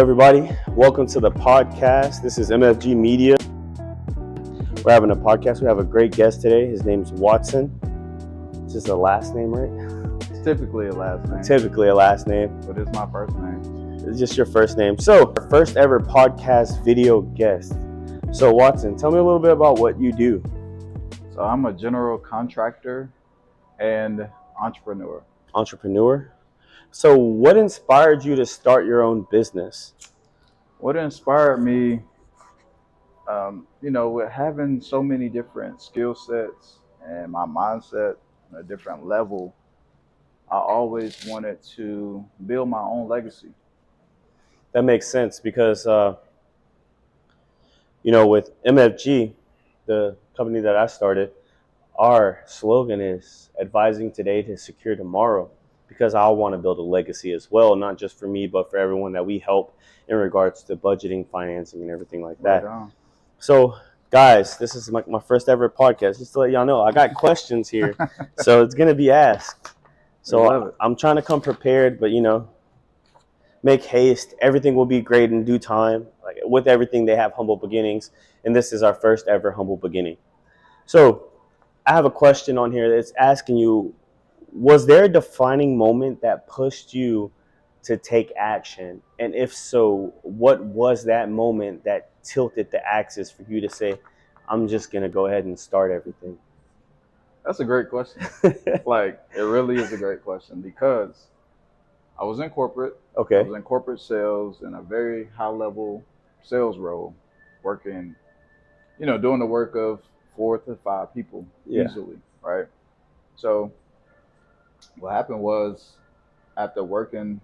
everybody. Welcome to the podcast. This is MFG Media. We're having a podcast. We have a great guest today. His name's Watson. It's just a last name, right? It's typically a last name. Typically a last name. But it's my first name. It's just your first name. So, our first ever podcast video guest. So, Watson, tell me a little bit about what you do. So, I'm a general contractor and entrepreneur. Entrepreneur? So, what inspired you to start your own business? What inspired me, with having so many different skill sets and my mindset on a different level, I always wanted to build my own legacy. That makes sense because, with MFG, the company that I started, our slogan is advising today to secure tomorrow, because I want to build a legacy as well, not just for me, but for everyone that we help in regards to budgeting, financing, and everything like that. Right on. So, guys, this is my first ever podcast. Just to let y'all know, I got questions here, so it's going to be asked. So I'm trying to come prepared, but, make haste. Everything will be great in due time. Like with everything, they have humble beginnings, and this is our first ever humble beginning. So I have a question on here that's asking you, was there a defining moment that pushed you to take action? And if so, what was that moment that tilted the axis for you to say, I'm just going to go ahead and start everything? That's a great question. It really is a great question because I was in corporate. Okay. I was in corporate sales in a very high-level sales role, working, doing the work of 4 to 5 people easily, right? So what happened was, after working in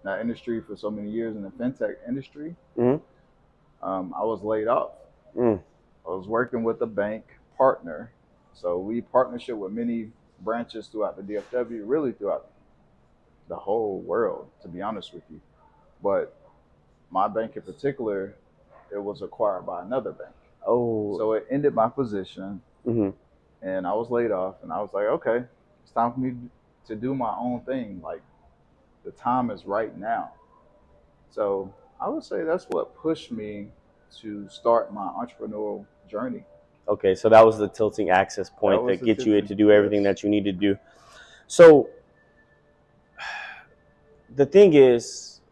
that industry for so many years in the fintech industry, I was laid off. I was working with a bank partner. So we partnership with many branches throughout the DFW, really throughout the whole world, to be honest with you. But my bank in particular, it was acquired by another bank. Oh. So it ended my position, and I was laid off. And I was like, okay, it's time for me to do my own thing. Like, the time is right now. So I would say that's what pushed me to start my entrepreneurial journey. Okay, so that was the tilting axis point that gets you to do everything that you need to do. So the thing is,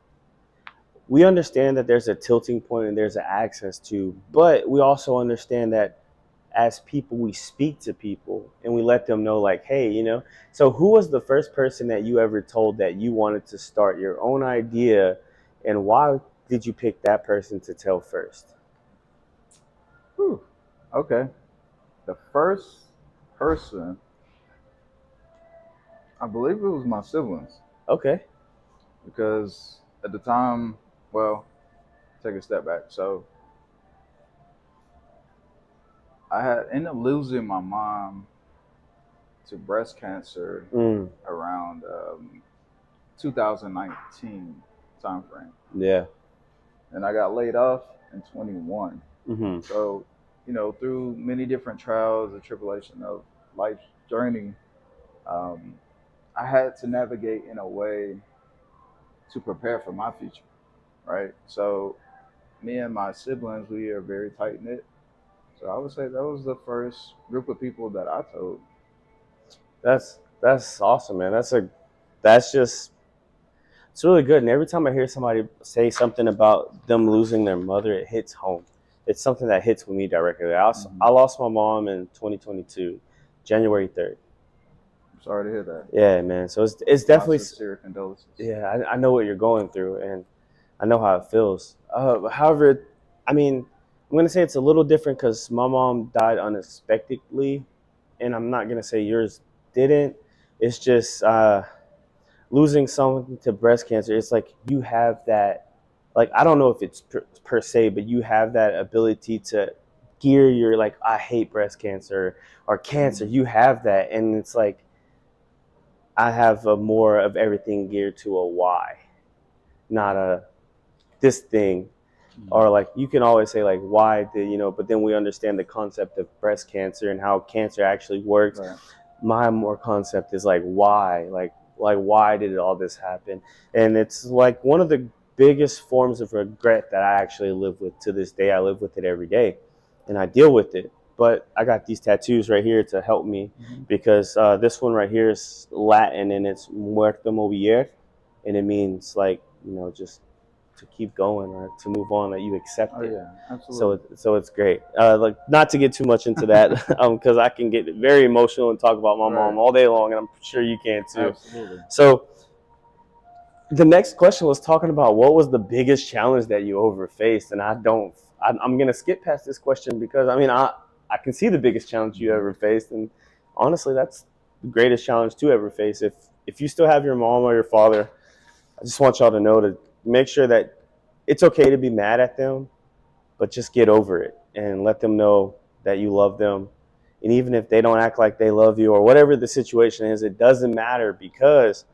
we understand that there's a tilting point and there's an axis to, but we also understand that as people, we speak to people and we let them know, like, hey, so who was the first person that you ever told that you wanted to start your own idea, and why did you pick that person to tell first? Okay. The first person, I believe it was my siblings. Okay. Because at the time, take a step back. So I had ended up losing my mom to breast cancer around 2019 time frame. Yeah. And I got laid off in 21. So, through many different trials and tribulation of life's journey, I had to navigate in a way to prepare for my future, right? So me and my siblings, we are very tight-knit. So I would say that was the first group of people that I told. That's awesome, man. It's really good. And every time I hear somebody say something about them losing their mother, it hits home. It's something that hits with me directly. I lost my mom in 2022, January 3rd. I'm sorry to hear that. Yeah, man. So it's definitely sincere condolences. Yeah, I know what you're going through, and I know how it feels. However, I'm going to say it's a little different because my mom died unexpectedly, and I'm not going to say yours didn't. It's just losing someone to breast cancer. It's like you have that, like, I don't know if it's per se, but you have that ability to gear your, like, I hate breast cancer or cancer. You have that, and it's like, I have more of everything geared to a why, not a this thing. Or like, you can always say like, why but then we understand the concept of breast cancer and how cancer actually works. Right. My more concept is like, why? Like why did all this happen? And it's like one of the biggest forms of regret that I actually live with to this day. I live with it every day, and I deal with it. But I got these tattoos right here to help me, because this one right here is Latin, and it's muerto mover, and it means like, just to keep going or to move on, that you accept it. Yeah, absolutely. So it's great. Like, not to get too much into that, because I can get very emotional and talk about my mom all day long, and I'm sure you can too. Absolutely. So the next question was talking about what was the biggest challenge that you ever faced, and I'm gonna skip past this question because I can see the biggest challenge you ever faced, and honestly, that's the greatest challenge to ever face. If you still have your mom or your father, I just want y'all to know to make sure that it's okay to be mad at them, but just get over it and let them know that you love them. And even if they don't act like they love you or whatever the situation is, it doesn't matter, because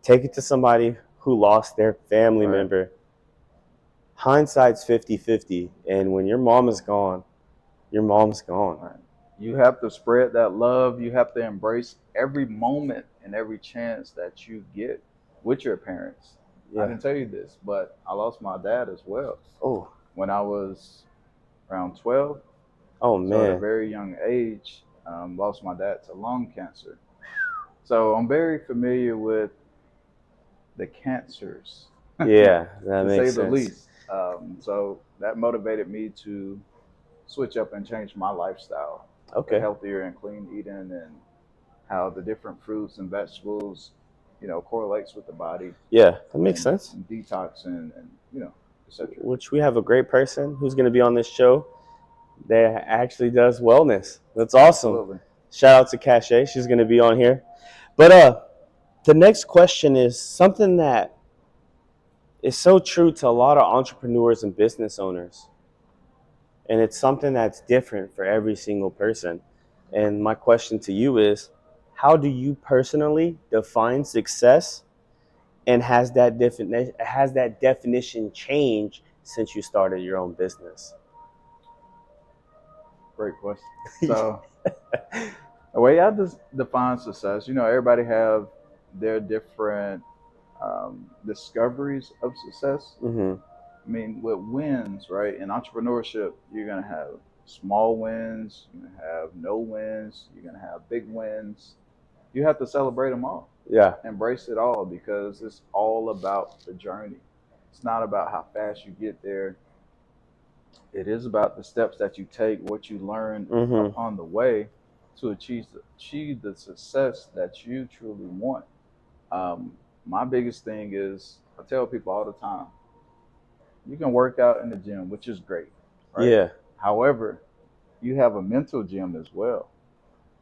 take it to somebody who lost their family member. Hindsight's 50-50. And when your mom is gone, your mom's gone. Right. You have to spread that love. You have to embrace every moment and every chance that you get with your parents. I didn't tell you this, but I lost my dad as well. Oh. When I was around 12. Oh, man. So at a very young age, lost my dad to lung cancer. So I'm very familiar with the cancers. Yeah, that to makes say the sense. least. So that motivated me to switch up and change my lifestyle. Okay. Healthier and clean eating, and how the different fruits and vegetables, correlates with the body. Yeah, that makes sense. And detox and etc. Which we have a great person who's going to be on this show that actually does wellness. That's awesome. Absolutely. Shout out to Cache. She's going to be on here. But the next question is something that is so true to a lot of entrepreneurs and business owners. And it's something that's different for every single person. And my question to you is, how do you personally define success? And has that definition changed since you started your own business? Great question. So the way I define success, everybody have their different discoveries of success. Mm-hmm. I mean, with wins, right? In entrepreneurship, you're gonna have small wins, you're gonna have no wins, you're gonna have big wins. You have to celebrate them all. Yeah. Embrace it all, because it's all about the journey. It's not about how fast you get there. It is about the steps that you take, what you learn upon the way to achieve the success that you truly want. My biggest thing is, I tell people all the time, you can work out in the gym, which is great, right? Yeah. However, you have a mental gym as well.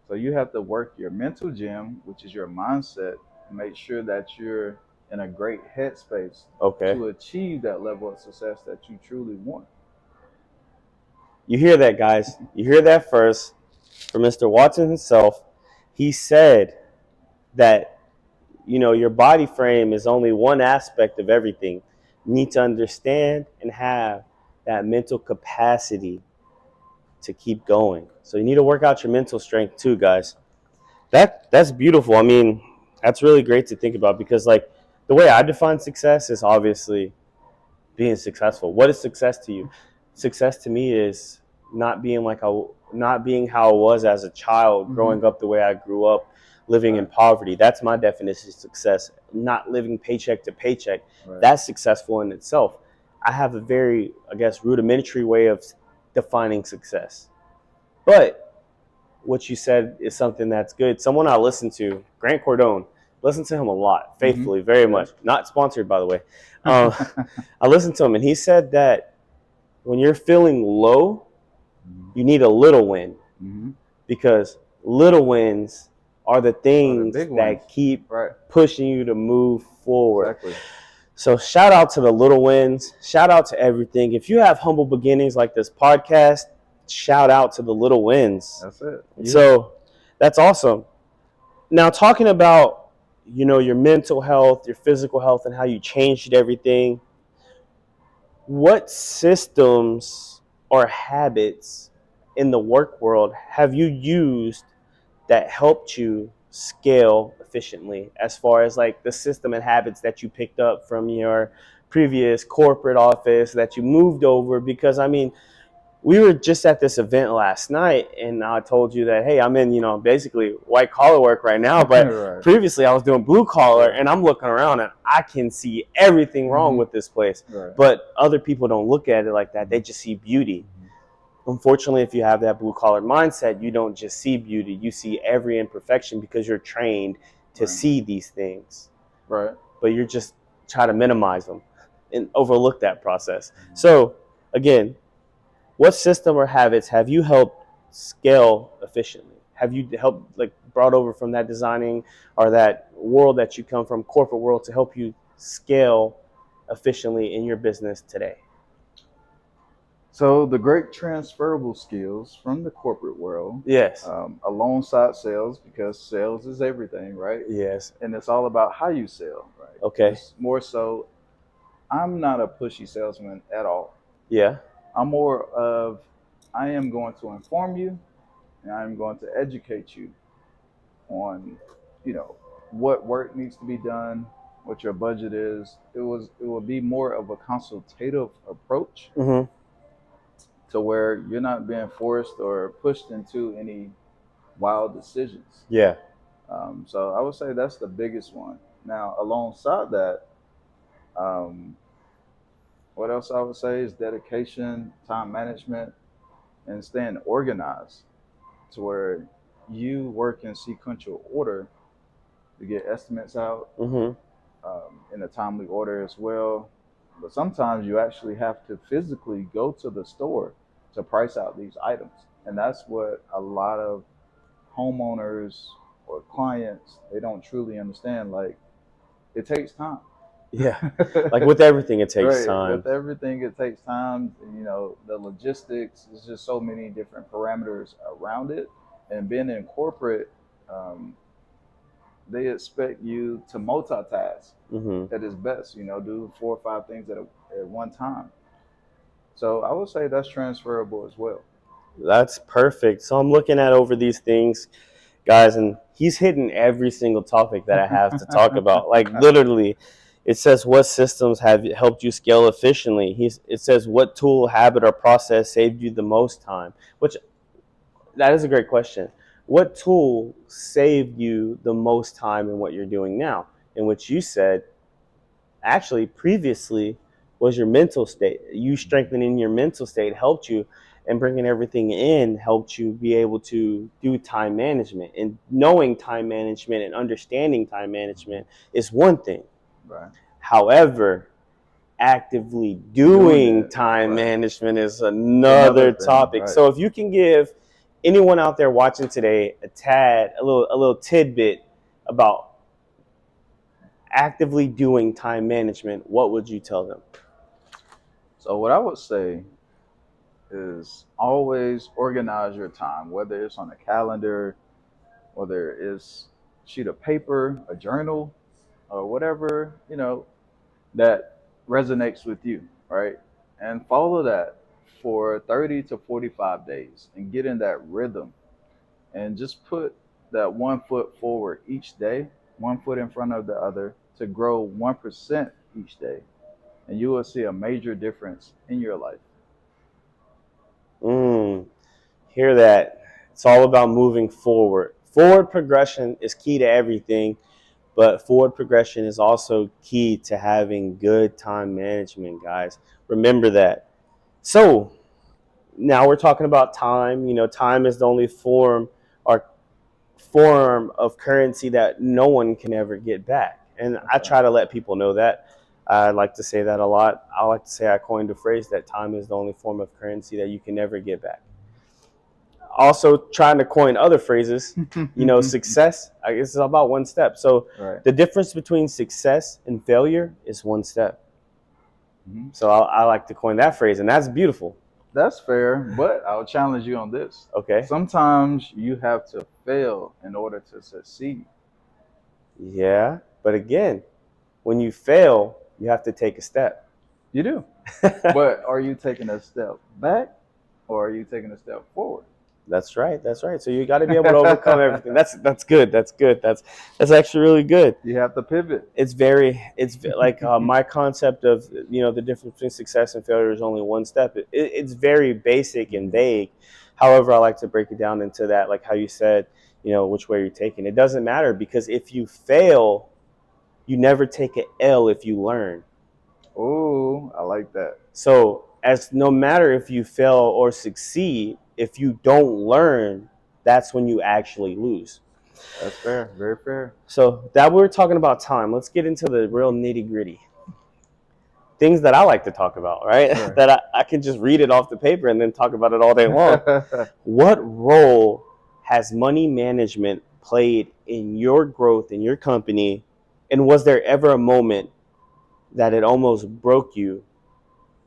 So you have to work your mental gym, which is your mindset, and make sure that you're in a great headspace to achieve that level of success that you truly want. You hear that, guys. You hear that first from Mr. Watson himself. He said that, your body frame is only one aspect of everything. You need to understand and have that mental capacity to keep going. So you need to work out your mental strength too, guys. That's beautiful. I mean, that's really great to think about, because like the way I define success is obviously being successful. What is success to you? Success to me is not being how I was as a child, growing up the way I grew up, living in poverty. That's my definition of success. Not living paycheck to paycheck. That's successful in itself. I have a very, rudimentary way of defining success. But what you said is something that's good. Someone I listen to, Grant Cardone, listen to him a lot, faithfully, very much. Not sponsored, by the way. I listened to him, and he said that when you're feeling low, you need a little win, because little wins are the things that keep pushing you to move forward. Exactly. So shout out to the little wins. Shout out to everything. If you have humble beginnings like this podcast, shout out to the little wins. That's it. Yeah. So that's awesome. Now, talking about, your mental health, your physical health, and how you changed everything, what systems or habits in the work world have you used that helped you scale efficiently, as far as like the system and habits that you picked up from your previous corporate office that you moved over? Because I mean, we were just at this event last night, and I told you that, hey, I'm in, basically white collar work right now, but Right. previously I was doing blue collar, Yeah. and I'm looking around and I can see everything wrong with this place. Right. But other people don't look at it like that. They just see beauty. Unfortunately, if you have that blue collar mindset, you don't just see beauty, you see every imperfection because you're trained to see these things. Right. But you're just try to minimize them and overlook that process. So again, what system or habits have you helped scale efficiently? Have you helped, like, brought over from that designing or that world that you come from, corporate world, to help you scale efficiently in your business today? So the great transferable skills from the corporate world, Yes. alongside sales, because sales is everything, right? Yes. And it's all about how you sell, right? Okay. It's more so, I'm not a pushy salesman at all. Yeah. I'm more of, I am going to inform you and I'm going to educate you on, what work needs to be done, what your budget is. It will be more of a consultative approach, Mm-hmm. to where you're not being forced or pushed into any wild decisions. Yeah. So I would say that's the biggest one. Now, alongside that, um, what else I would say is dedication, time management, and staying organized, to where you work in sequential order to get estimates out, Mm-hmm. in a timely order as well. But sometimes you actually have to physically go to the store to price out these items. And that's what a lot of homeowners or clients, they don't truly understand. Like, it takes time. Yeah. Like with everything, it takes Right. time. With everything, it takes time. The logistics, there's just so many different parameters around it. And being in corporate, um, they expect you to multitask Mm-hmm. at its best, do 4 or 5 things at one time. So I would say that's transferable as well. That's perfect. So I'm looking at over these things, guys, and he's hitting every single topic that I have to talk about. Like literally, it says what systems have helped you scale efficiently. It says what tool, habit, or process saved you the most time. Which, that is a great question. What tool saved you the most time in what you're doing now? In which you said, actually, previously, was your mental state. You strengthening your mental state helped you, and bringing everything in helped you be able to do time management. And knowing time management and understanding time management is one thing. Right. However, actively doing time management is another topic. Right. So if you can give anyone out there watching today a little tidbit about actively doing time management, what would you tell them? So what I would say is always organize your time, whether it's on a calendar, whether it's a sheet of paper, a journal, or whatever, that resonates with you, right? And follow that for 30 to 45 days and get in that rhythm, and just put that 1 foot forward each day, 1 foot in front of the other, to grow 1% each day. And you will see a major difference in your life. Hear that. It's all about moving forward. Forward progression is key to everything, but forward progression is also key to having good time management, guys. Remember that. So now we're talking about time. Time is the only form of currency that no one can ever get back. And I try to let people know that. I like to say that a lot. I like to say I coined a phrase that time is the only form of currency that you can never get back. Also trying to coin other phrases, success, I guess, is about one step. So the difference between success and failure is one step. Mm-hmm. So I like to coin that phrase, and that's beautiful. That's fair, but I'll challenge you on this. Okay. Sometimes you have to fail in order to succeed. Yeah, but again, when you fail, you have to take a step. You do. But are you taking a step back, or are you taking a step forward? That's right. That's right. So you got to be able to overcome everything. That's good. That's good. That's actually really good. You have to pivot. It's like my concept of the difference between success and failure is only one step. It's very basic and vague. However, I like to break it down into that, like how you said, which way you're taking. It doesn't matter because if you fail, you never take an L if you learn. Oh, I like that. So as no matter if you fail or succeed, if you don't learn, that's when you actually lose. That's fair. Very fair. So that we're talking about time. Let's get into the real nitty gritty. Things that I like to talk about, right? That I can just read it off the paper and then talk about it all day long. What role has money management played in your growth in your company? And was there ever a moment that it almost broke you?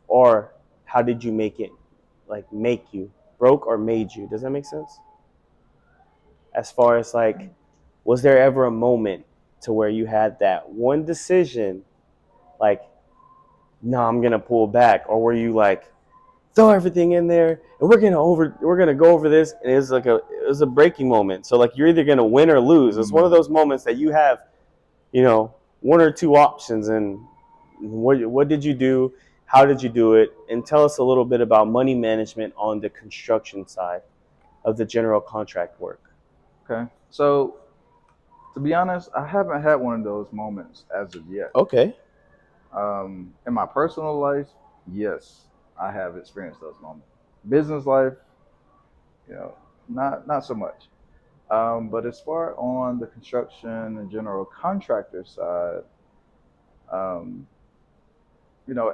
Or how did you make it make you? Broke or made you? Does that make sense? As far as was there ever a moment to where you had that one decision like, no, I'm gonna pull back, or were you like, throw everything in there and we're gonna go over this, and it was a breaking moment. So like you're either gonna win or lose. It's one of those moments that you have, one or two options, and what did you do? How did you do it? And tell us a little bit about money management on the construction side of the general contract work. Okay. So, to be honest, I haven't had one of those moments as of yet. Okay. In my personal life, yes, I have experienced those moments. Business life, not so much. But as far on the construction and general contractor side, um,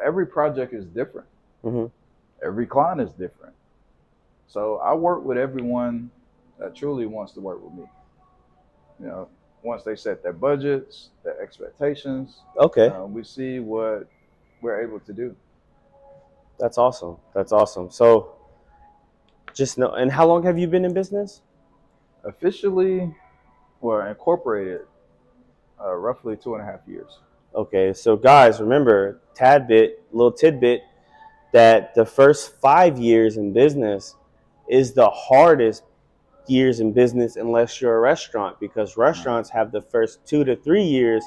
every project is different. Mm-hmm. Every client is different. So I work with everyone that truly wants to work with me. Once they set their budgets, their expectations, Okay. we see what we're able to do. That's awesome. That's awesome. So just know, and how long have you been in business? Officially, or incorporated, roughly 2.5 years. Okay, so guys, remember, little tidbit, that the first 5 years in business is the hardest years in business unless you're a restaurant, because restaurants have the first 2 to 3 years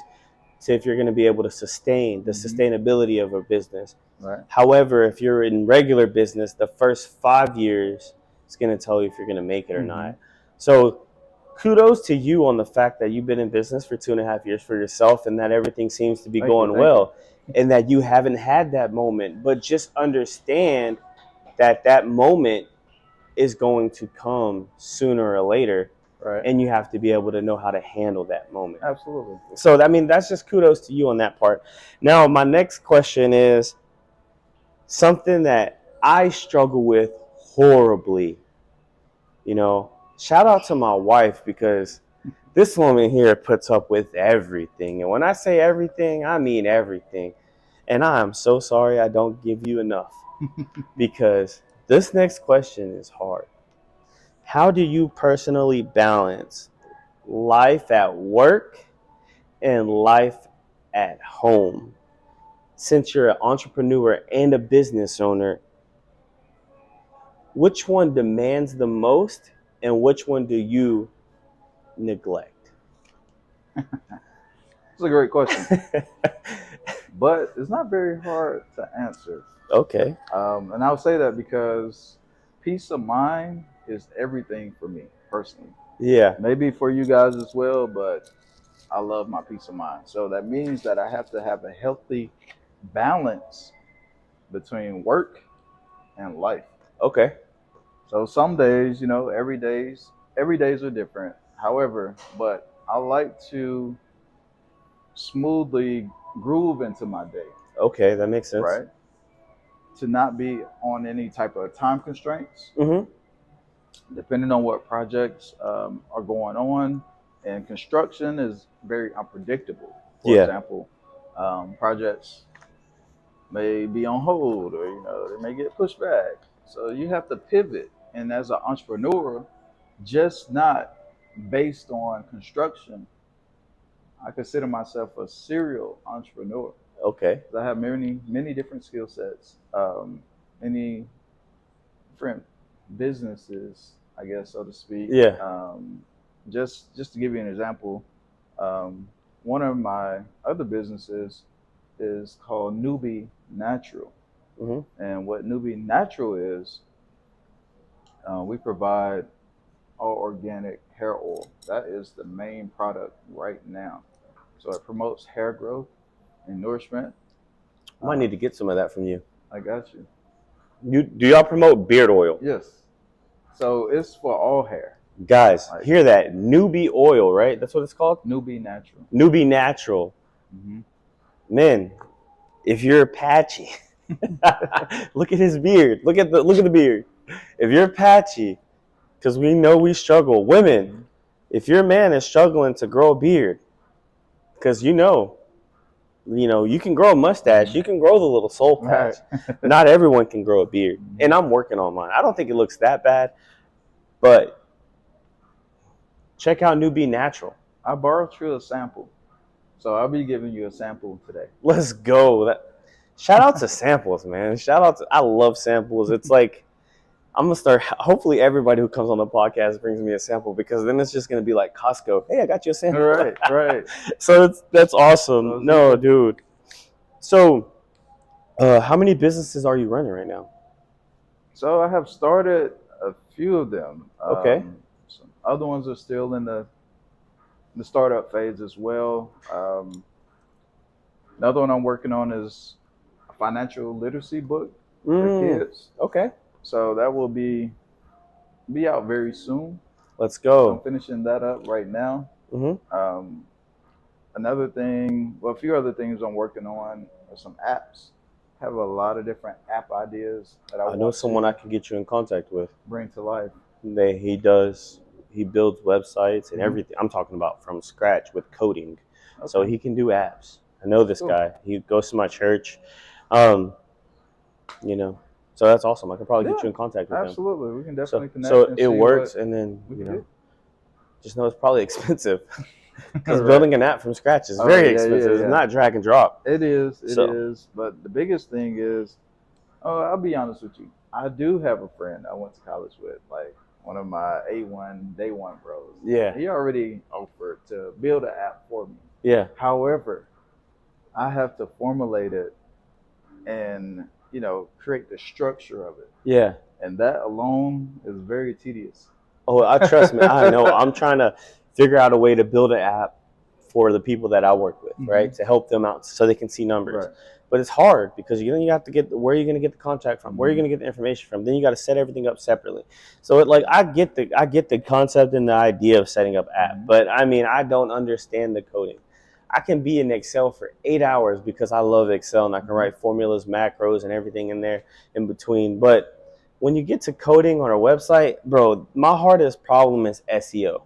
to if you're going to be able to sustain the sustainability of a business. Right. However, if you're in regular business, the first 5 years is going to tell you if you're going to make it or not. So kudos to you on the fact that you've been in business for 2.5 years for yourself, and that everything seems to be going well, and that you haven't had that moment. But just understand that that moment is going to come sooner or later, Right. and you have to be able to know how to handle that moment. Absolutely. So, I mean, that's just kudos to you on that part. Now, my next question is something that I struggle with horribly. Shout out to my wife, because this woman here puts up with everything. And when I say everything, I mean everything. And I am so sorry I don't give you enough, because this next question is hard. How do you personally balance life at work and life at home? Since you're an entrepreneur and a business owner, which one demands the most and which one do you neglect? It's a great question. But it's not very hard to answer. Okay. And I'll say that because peace of mind is everything for me personally. Yeah. Maybe for you guys as well, but I love my peace of mind. So that means that I have to have a healthy balance between work and life. Okay. So some days, every days are different. However, but I like to smoothly groove into my day. Okay, that makes sense. Right? To not be on any type of time constraints. Depending on what projects are going on. And construction is very unpredictable. For example, projects may be on hold, or they may get pushed back. So you have to pivot. And as an entrepreneur, just not based on construction, I consider myself a serial entrepreneur. Okay. I have many different skill sets, many different businesses I guess, so to speak. Yeah. Just to give you an example, one of my other businesses is called Newbie Natural. Mm-hmm. And what Newbie Natural is, we provide all organic hair oil. That is the main product right now. So it promotes hair growth and nourishment. I might need to get some of that from you. I got you. Do y'all promote beard oil? Yes. So it's for all hair. Guys, hear that. Newbie oil, right? That's what it's called? Newbie Natural. Newbie Natural. Mm-hmm. Men, if you're patchy, look at his beard. Look at the beard. If you're patchy, because we know we struggle. Women, if your man is struggling to grow a beard, because you know, you can grow a mustache, you can grow the little soul patch. Right. Not everyone can grow a beard, and I'm working on mine. I don't think it looks that bad, but check out Newbie Natural. I borrowed you a sample, so I'll be giving you a sample today. Let's go. Shout out to samples, man. I love samples. It's like I'm gonna start. Hopefully, everybody who comes on the podcast brings me a sample, because then it's just gonna be like Costco. Hey, I got you a sample. Right. So that's awesome. No, dude. So, how many businesses are you running right now? So I have started a few of them. Okay. Some other ones are still in the startup phase as well. Another one I'm working on is a financial literacy book for kids. Okay. So that will be out very soon. Let's go. So I'm finishing that up right now. Mm-hmm. Another thing, well, a few other things I'm working on are some apps. I have a lot of different app ideas that I know someone I can get you in contact with. Bring to life. He builds websites and everything. I'm talking about from scratch with coding. Okay. So he can do apps. I know this guy. He goes to my church. So that's awesome. I can probably get you in contact with him. Absolutely. We can definitely connect. So it works, and then, just know it's probably expensive. Because building an app from scratch is very expensive. It's not drag and drop. It is. But the biggest thing is, I'll be honest with you. I do have a friend I went to college with, like one of my A1 day one bros. Yeah. He already offered to build an app for me. Yeah. However, I have to formulate it and, create the structure of it. Yeah. And that alone is very tedious. Oh, trust me. I know. I'm trying to figure out a way to build an app for the people that I work with, right? To help them out so they can see numbers. Right. But it's hard because you have to get where you're going to get the contact from, where you're going to get the information from. Then you got to set everything up separately. So I get the concept and the idea of setting up app, but I don't understand the coding. I can be in Excel for 8 hours because I love Excel and I can write formulas, macros, and everything in there in between. But when you get to coding on a website, bro, my hardest problem is SEO.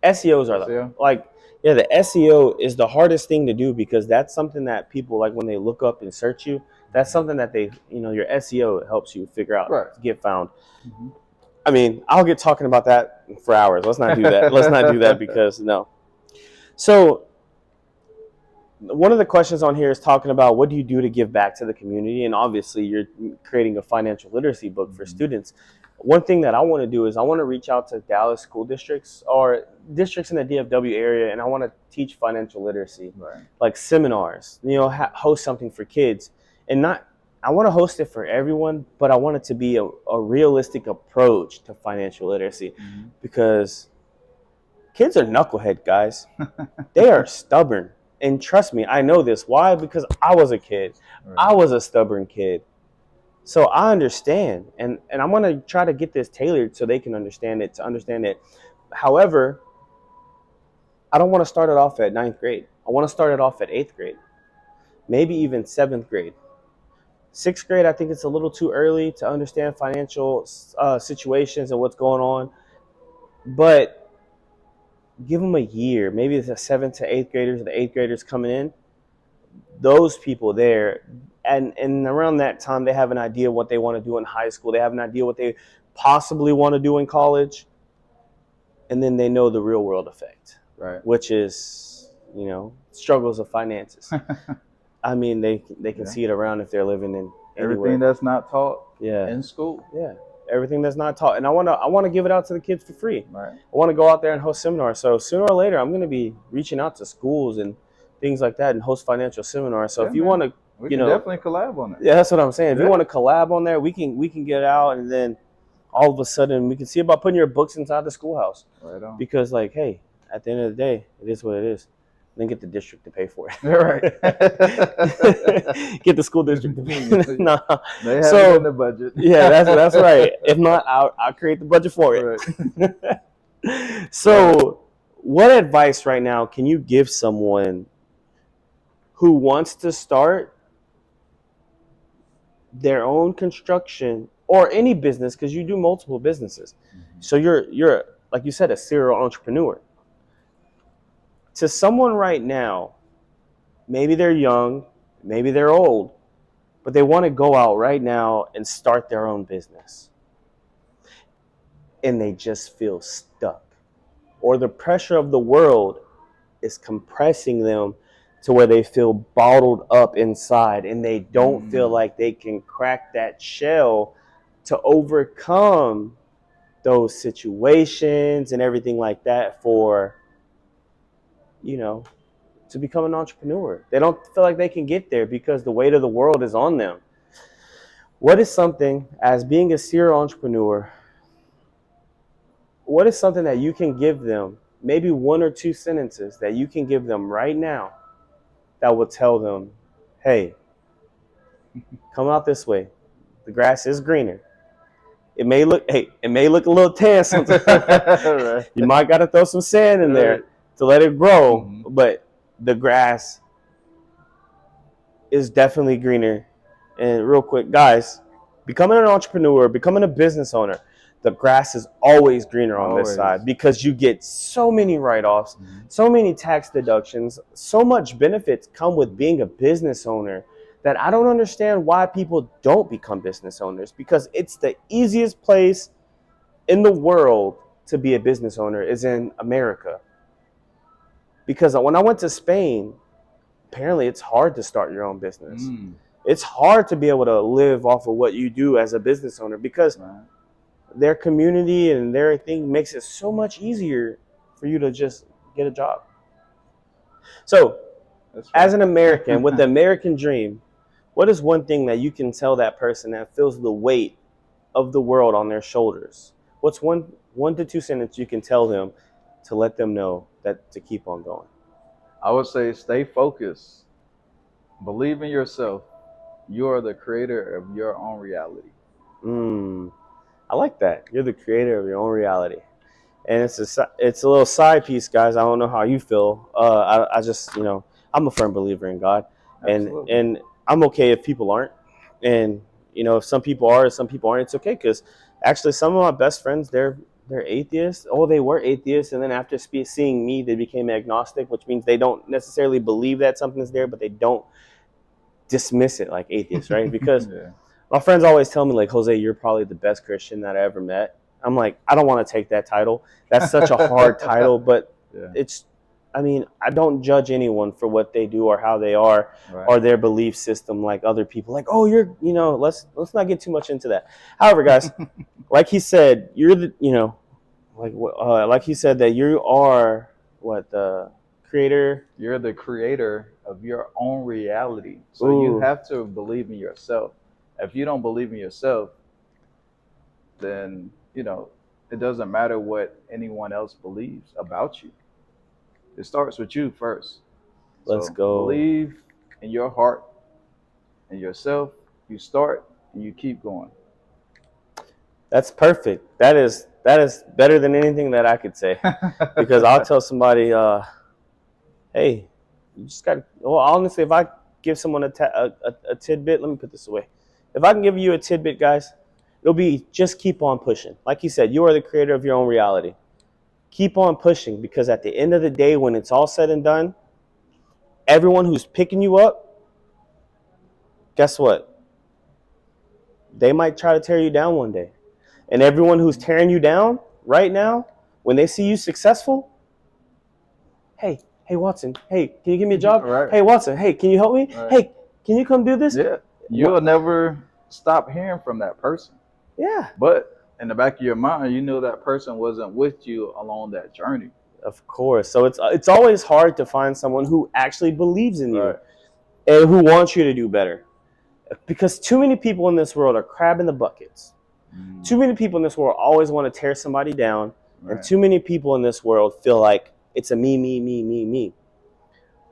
SEOs are the SEO is the hardest thing to do because that's something that people, like when they look up and search you, that's something that they, your SEO helps you figure out, to get found. I'll get talking about that for hours. Let's not do that. Let's not do that because no. So one of the questions on here is talking about what do you do to give back to the community? And obviously you're creating a financial literacy book for students. One thing that I want to do is I want to reach out to Dallas school districts or districts in the DFW area, and I want to teach financial literacy, like seminars, host something for kids. And I want to host it for everyone, but I want it to be a realistic approach to financial literacy because kids are knucklehead, guys. They are stubborn. And trust me, I know this. Why? Because I was a kid. I was a stubborn kid. So I understand, and I'm going to try to get this tailored so they can understand it, However, I don't want to start it off at 9th grade. I want to start it off at 8th grade, maybe even 7th grade. 6th grade, I think it's a little too early to understand financial situations and what's going on. But give them a year. Maybe the 7th to 8th graders or the 8th graders coming in. Those people there, and around that time, they have an idea what they want to do in high school. They have an idea what they possibly want to do in college. And then they know the real world effect, which is, struggles of finances. They can see it around if they're living in everything that's not taught in school. Yeah. everything that's not taught, and I want to give it out to the kids for free. Right. I want to go out there and host seminars. So sooner or later, I'm going to be reaching out to schools and things like that and host financial seminars. So if you want to, we can definitely collab on it. Yeah, that's what I'm saying. If you want to collab on there, we can get out, and then all of a sudden we can see about putting your books inside the schoolhouse. Right on. Because like, hey, at the end of the day, it is what it is. Then get the district to pay for it. Right. Get the school district to pay. Nah. They have it in the budget. Yeah, that's right. If not, I'll create the budget for it. Right. So, what advice right now can you give someone who wants to start their own construction or any business, because you do multiple businesses? Mm-hmm. So you're like you said, a serial entrepreneur. To someone right now, maybe they're young, maybe they're old, but they want to go out right now and start their own business. And they just feel stuck. Or the pressure of the world is compressing them to where they feel bottled up inside and they don't feel like they can crack that shell to overcome those situations and everything like that for, to become an entrepreneur. They don't feel like they can get there because the weight of the world is on them. What is something, as being a serial entrepreneur, what is something that you can give them, maybe 1 or 2 sentences that you can give them right now that will tell them, hey, come out this way. The grass is greener. It may look a little tan sometimes. Right. You might got to throw some sand in there to let it grow, but the grass is definitely greener. And real quick, guys, becoming an entrepreneur, becoming a business owner, the grass is always greener on this side because you get so many write-offs, so many tax deductions, so much benefits come with being a business owner that I don't understand why people don't become business owners, because it's the easiest place in the world to be a business owner is in America. Because when I went to Spain, apparently it's hard to start your own business. It's hard to be able to live off of what you do as a business owner because their community and their thing makes it so much easier for you to just get a job. So, as an American with the American dream, what is one thing that you can tell that person that feels the weight of the world on their shoulders? What's one to 2 sentences you can tell them to let them know that to keep on going? I would say stay focused. Believe in yourself. You are the creator of your own reality. I like that. You're the creator of your own reality. And it's a little side piece, guys. I don't know how you feel. I just, I'm a firm believer in God. And I'm okay if people aren't. And, if some people are, some people aren't, it's okay. Because actually some of my best friends, they're atheists. Oh, they were atheists. And then after seeing me, they became agnostic, which means they don't necessarily believe that something is there, but they don't dismiss it like atheists, right? Because my friends always tell me, like, Jose, you're probably the best Christian that I ever met. I'm like, I don't want to take that title. That's such a hard title, but I don't judge anyone for what they do or how they are or their belief system like other people. Like, oh, let's not get too much into that. However, guys, like he said, you're the, like he said that you are the creator. You're the creator of your own reality. So you have to believe in yourself. If you don't believe in yourself, then, it doesn't matter what anyone else believes about you. It starts with you first. Let's go. Believe in your heart and yourself. You start and you keep going. That's perfect. That is better than anything that I could say. Because I'll tell somebody, hey, you just got to, well, honestly, if I give someone a tidbit, let me put this away. If I can give you a tidbit, guys, it'll be just keep on pushing. Like you said, you are the creator of your own reality. Keep on pushing, because at the end of the day, when it's all said and done, everyone who's picking you up, guess what? They might try to tear you down one day. And everyone who's tearing you down right now, when they see you successful, hey, Watson, hey, can you give me a job? Right. Hey, Watson, hey, can you help me? Right. Hey, can you come do this? Yeah. You'll never stop hearing from that person. Yeah. But in the back of your mind, you knew that person wasn't with you along that journey. Of course. So it's always hard to find someone who actually believes in you Right. and who wants you to do better. Because too many people in this world are crab in the buckets. Too many people in this world always want to tear somebody down. Right. And too many people in this world feel like it's a me, me, me, me, me.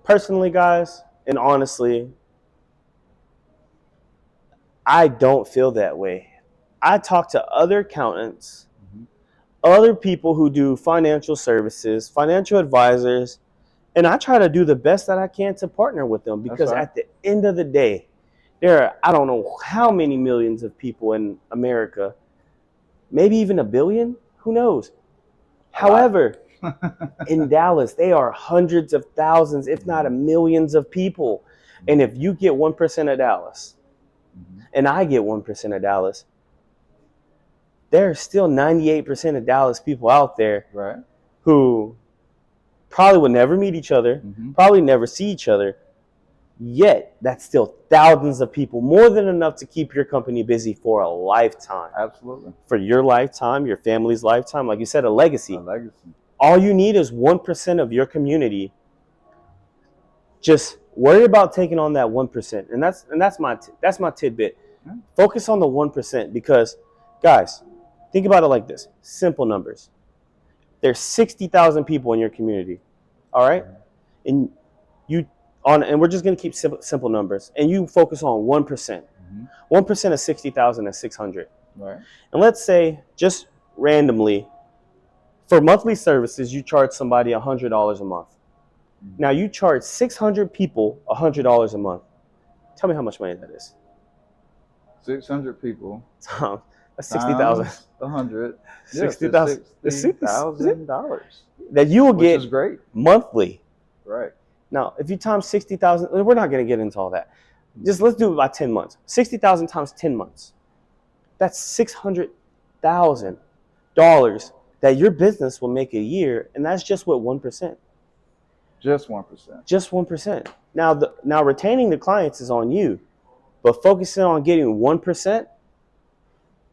Personally, guys, and honestly, I don't feel that way. I talk to other accountants, other people who do financial services, financial advisors, and I try to do the best that I can to partner with them because right. at the end of the day, there are, I don't know how many millions of people in America, maybe even a billion, who knows? However, in Dallas, they are hundreds of thousands, if not millions of people. And if you get 1% of Dallas, and I get 1% of Dallas, there are still 98% of Dallas people out there right. who probably would never meet each other, probably never see each other. Yet, that's still thousands of people, more than enough to keep your company busy for a lifetime. Absolutely. For your lifetime, your family's lifetime, like you said, a legacy. A legacy. All you need is 1% of your community. Just worry about taking on that 1%, and that's my tidbit. Focus on the 1% because, guys, think about it like this: simple numbers. There's 60,000 people in your community, all right, and and we're just gonna keep simple numbers, and you focus on 1%. 1% of 60,000 is 600. Right. And let's say just randomly, for monthly services, you charge somebody $100 a month. Now you charge 600 people $100 a month. Tell me how much money that is. 600 people. That's 60,000. 100. $60,000 that you will get, which is great, monthly. Right. Now, if you times 60,000, we're not going to get into all that. Just let's do it by 10 months. 60,000 times 10 months. That's $600,000 that your business will make a year, and that's just what 1%. Just 1%. Just 1%. Now retaining the clients is on you, but focusing on getting 1%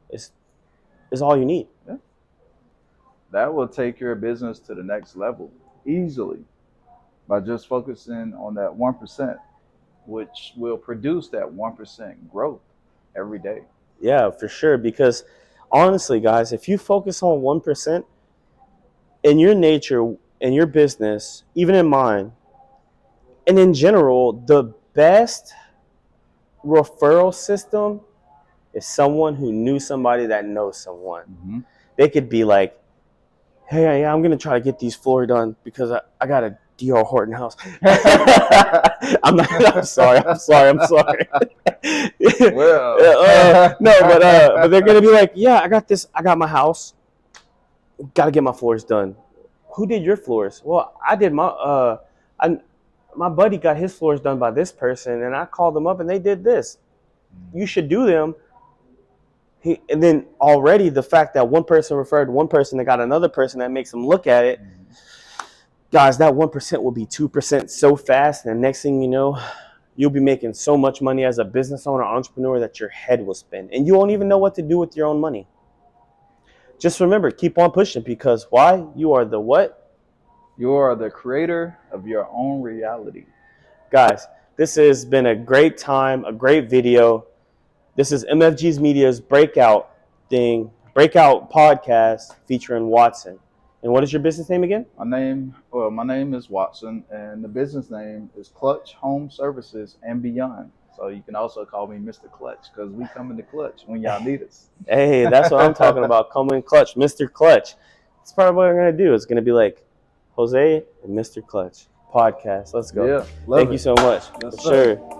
is all you need. Yeah. That will take your business to the next level easily by just focusing on that 1%, which will produce that 1% growth every day. Yeah, for sure. Because honestly, guys, if you focus on 1% in your nature, in your business, even in mine, and in general, the best referral system is someone who knew somebody that knows someone. They could be like, hey, I'm going to try to get these floors done because I got a D.R. Horton house. I'm sorry. Well. No, but they're going to be like, yeah, I got this. I got my house. Got to get my floors done. Who did your floors? Well, I did my buddy got his floors done by this person, and I called them up, and they did this. You should do them. And then already the fact that one person referred one person that got another person, that makes them look at it. Guys, that 1% will be 2% so fast, and the next thing you know, you'll be making so much money as a business owner, entrepreneur, that your head will spin, and you won't even know what to do with your own money. Just remember, keep on pushing, because why? You are the what? You are the creator of your own reality. Guys, this has been a great time, a great video. This is MFG's Media's breakout podcast featuring Watson. And what is your business name again? My name is Watson, and the business name is Klutch Home Services and Beyond. So you can also call me Mr. Klutch, because we come in the clutch when y'all need us. Hey, that's what I'm talking about. Come in clutch, Mr. Klutch. That's part of what I'm going to do. It's going to be like Jose and Mr. Klutch podcast. Let's go. Yeah, Thank you so much. Yes, for sir. sure.